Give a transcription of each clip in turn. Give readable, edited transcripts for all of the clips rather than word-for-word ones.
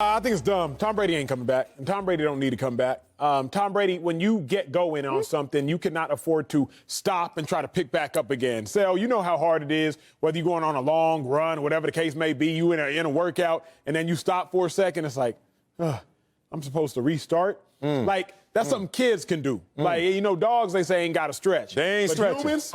I think it's dumb. Tom Brady ain't coming back, and Tom Brady don't need to come back. Tom Brady, when you get going on something, you cannot afford to stop and try to pick back up again. So you know how hard it is, whether you're going on a long run, whatever the case may be, you in a workout, and then you stop for a second. It's like, I'm supposed to restart. Like, that's something kids can do. Like, you know, dogs, they say, ain't got to stretch. They ain't stretching. Humans,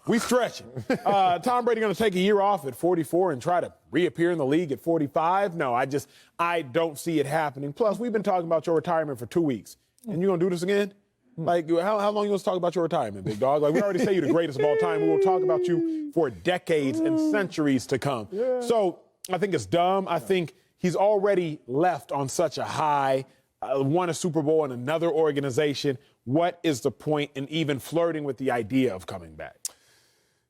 we stretching. Tom Brady going to take a year off at 44 and try to reappear in the league at 45? No, I don't see it happening. Plus, we've been talking about your retirement for 2 weeks. And you're going to do this again? Like, how long you going to talk about your retirement, big dog? Like, we already say you're the greatest of all time. We will talk about you for decades and centuries to come. Yeah. So I think it's dumb. I think he's already left on such a high, won a Super Bowl in another organization. What is the point in even flirting with the idea of coming back?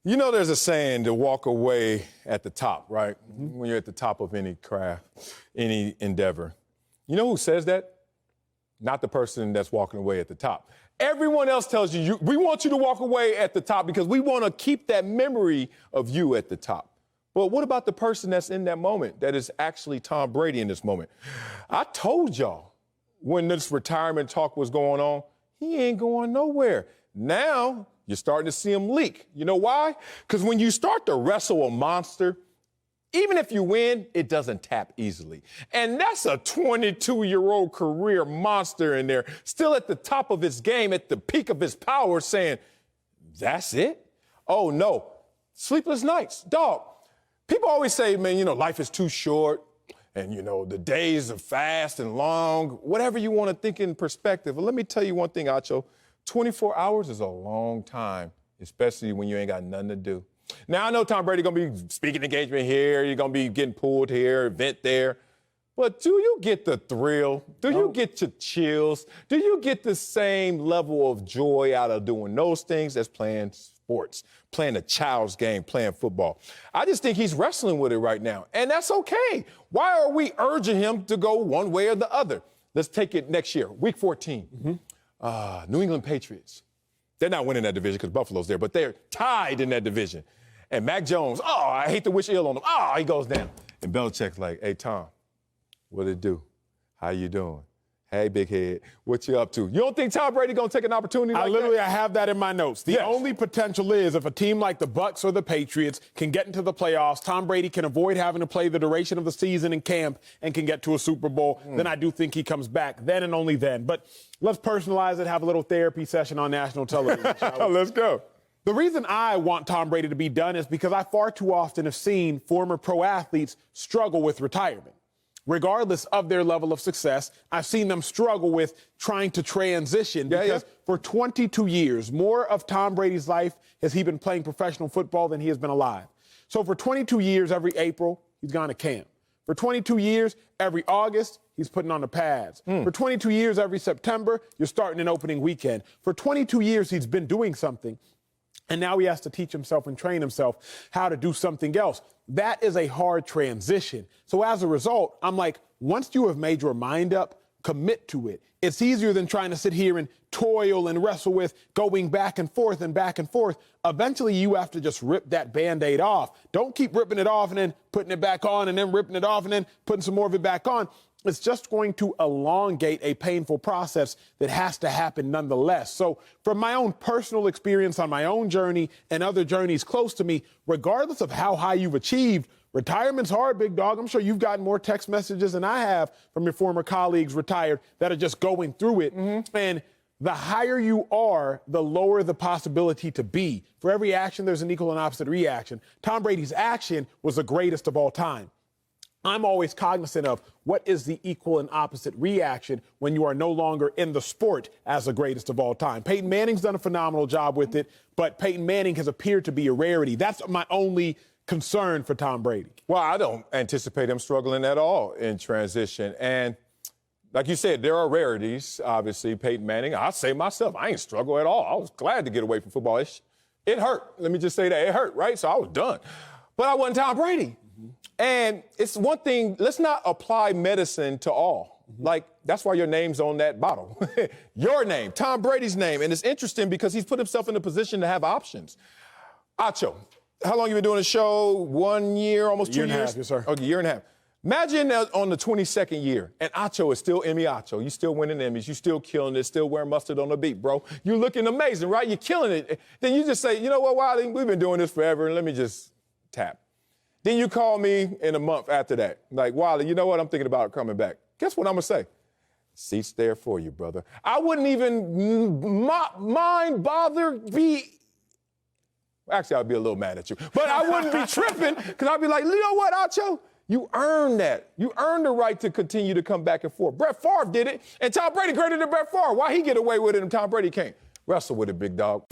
You know, there's a saying to walk away at the top, right? When you're at the top of any craft, any endeavor. You know who says that? Not the person that's walking away at the top. Everyone else tells you, we want you to walk away at the top because we want to keep that memory of you at the top. But what about the person that's in that moment that is actually Tom Brady in this moment? I told y'all when this retirement talk was going on, he ain't going nowhere. Now you're starting to see him leak. You know why? Because when you start to wrestle a monster, even if you win, it doesn't tap easily. And that's a 22-year-old career monster in there, still at the top of his game, at the peak of his power, saying, that's it? Oh, no. Sleepless nights. Dog, people always say, man, you know, life is too short. And, you know, the days are fast and long, whatever you want to think in perspective. But let me tell you one thing, Acho. 24 hours is a long time, especially when you ain't got nothing to do. Now, I know Tom Brady going to be speaking engagement here. You're going to be getting pulled here, event there. But do you get the thrill? Do you get the chills? Do you get the same level of joy out of doing those things as playing sports, playing a child's game, playing football? I just think he's wrestling with it right now, and that's okay. Why are we urging him to go one way or the other? Let's take it next year, Week 14. New England Patriots. They're not winning that division because Buffalo's there, but they're tied in that division. And Mac Jones, I hate to wish ill on him. He goes down. And Belichick's like, hey, Tom, what it do? How you doing? Hey, big head, what you up to? You don't think Tom Brady going to take an opportunity like that? I have that in my notes. The only potential is if a team like the Bucs or the Patriots can get into the playoffs, Tom Brady can avoid having to play the duration of the season in camp and can get to a Super Bowl, then I do think he comes back then and only then. But let's personalize it, have a little therapy session on national television. Let's go. The reason I want Tom Brady to be done is because I far too often have seen former pro athletes struggle with retirement. Regardless of their level of success, I've seen them struggle with trying to transition because for 22 years, more of Tom Brady's life has he been playing professional football than he has been alive. So for 22 years, every April, he's gone to camp. For 22 years, every August, he's putting on the pads. For 22 years, every September, you're starting an opening weekend. For 22 years, he's been doing something. And now he has to teach himself and train himself how to do something else. That is a hard transition. So as a result, I'm like, once you have made your mind up, commit to it. It's easier than trying to sit here and toil and wrestle with going back and forth and back and forth. Eventually, you have to just rip that Band-Aid off. Don't keep ripping it off and then putting it back on and then ripping it off and then putting some more of it back on. It's just going to elongate a painful process that has to happen nonetheless. So from my own personal experience on my own journey and other journeys close to me, regardless of how high you've achieved, retirement's hard, big dog. I'm sure you've gotten more text messages than I have from your former colleagues retired that are just going through it. And the higher you are, the lower the possibility to be. For every action, there's an equal and opposite reaction. Tom Brady's action was the greatest of all time. I'm always cognizant of what is the equal and opposite reaction when you are no longer in the sport as the greatest of all time. Peyton Manning's done a phenomenal job with it, but Peyton Manning has appeared to be a rarity. That's my only concern for Tom Brady. Well, I don't anticipate him struggling at all in transition. And like you said, there are rarities, obviously. Peyton Manning, I say myself, I ain't struggle at all. I was glad to get away from football. It hurt. Let me just say that. It hurt, right? So I was done. But I wasn't Tom Brady. And it's one thing, let's not apply medicine to all. Like, that's why your name's on that bottle. Your name, Tom Brady's name. And it's interesting because he's put himself in a position to have options. Acho, how long you been doing the show? 1 year, almost 2 years? Year and a half, yes, sir. Okay, year and a half. Imagine on the 22nd year, and Acho is still Emmy Acho. You still winning Emmys. You still killing it. Still wearing mustard on the beat, bro. You looking amazing, right? You're killing it. Then you just say, you know what, Wiley? We've been doing this forever, and let me just tap. Then you call me in a month after that. Like, Wiley, you know what? I'm thinking about coming back. Guess what I'm going to say? Seat's there for you, brother. I wouldn't even Actually, I'd be a little mad at you. But I wouldn't be tripping because I'd be like, you know what, Acho? You earned that. You earned the right to continue to come back and forth. Brett Favre did it, and Tom Brady greater than Brett Favre. Why he get away with it and Tom Brady can't? Wrestle with it, big dog.